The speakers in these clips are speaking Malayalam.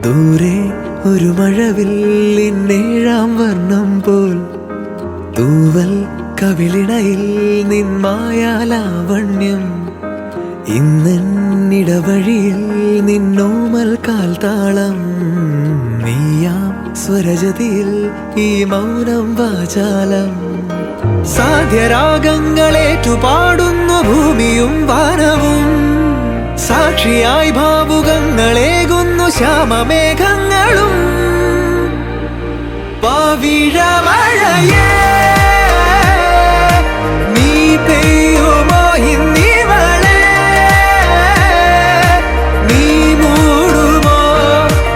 ദൂരെ ഒരു മഴവില്ലിന്നേഴാം വർണ്ണം പോൽ തൂവൽ കവിളിണയിൽ നിന്മായാലാവണ്യം ഇന്നിടവഴിയിൽ നിന്നോമൽ കാൽത്താളം നീയാം സ്വരജതിയിൽ ഈ മൗനം വാചാലം സാധ്യരാഗങ്ങളേറ്റുപാടുന്നു ഭൂമിയും വാനവും സാക്ഷിയായി ഭാവുകങ്ങളേകുന്നു ശ്യാമമേഘങ്ങളും പവിഴമഴയേ നീ പെയ്യുമോ ഇന്നിവളെ നീ മൂടുമോ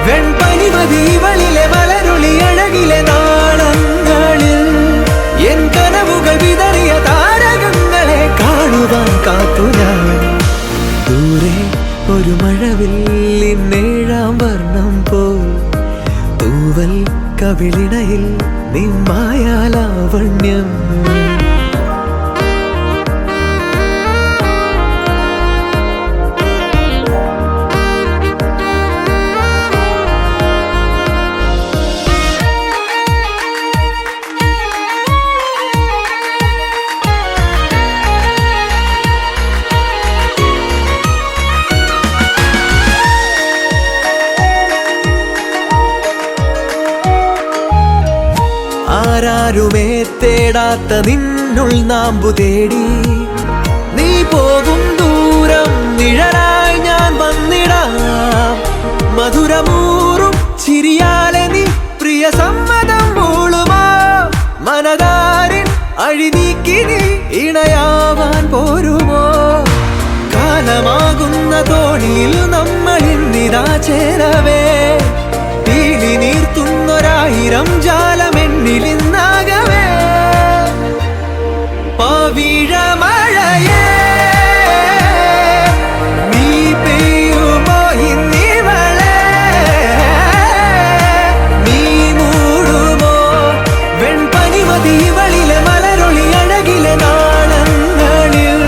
വെൺപനിമതിവളിലെ മലരുളി അഴകിലെ നാളങ്ങളിൽ എൻ കനവുകൾ വിതറിയ താരകങ്ങളെ കാണുവാൻ കാത്തു ഞാൻ ദൂരെ ഒരു മഴവില്ലിന്നേഴാം വർണ്ണം പോൽ തൂവൽ കവിളിണയിൽ നിന്മായാലാവണ്യം ആരാരുമേ തേടാത്ത നിന്നുൾ നാമ്പു തേടി നീ പോകും ദൂരം നിഴലായി ഞാൻ വന്നിടാം മധുരമൂറും ചിരിയാലെ നീ പ്രിയ സമ്മതം മൂളുമോ മനതാരിൻ അഴിനീക്കി നീ ഇണയാവാൻ പോരുമോ കാലമാകുന്ന തോണിയിൽ നമ്മൾ ഇന്നിതാ ചേരവേ പീലി നീർത്തുന്നൊരായിരം ജാലമെന്നിലിന്നാകവേ പവിഴമഴയേ നീ പെയ്യുമോ ഇന്നിവളെ നീ മൂടുമോ വെൺപനിമതിവളിലെ മലരൊളി അഴകിലെ നാളങ്ങളിൽ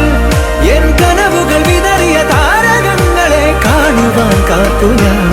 എൻ കനവുകൾ വിതറിയ താരകങ്ങളെ കാണുവാൻ കാത്തു ഞാൻ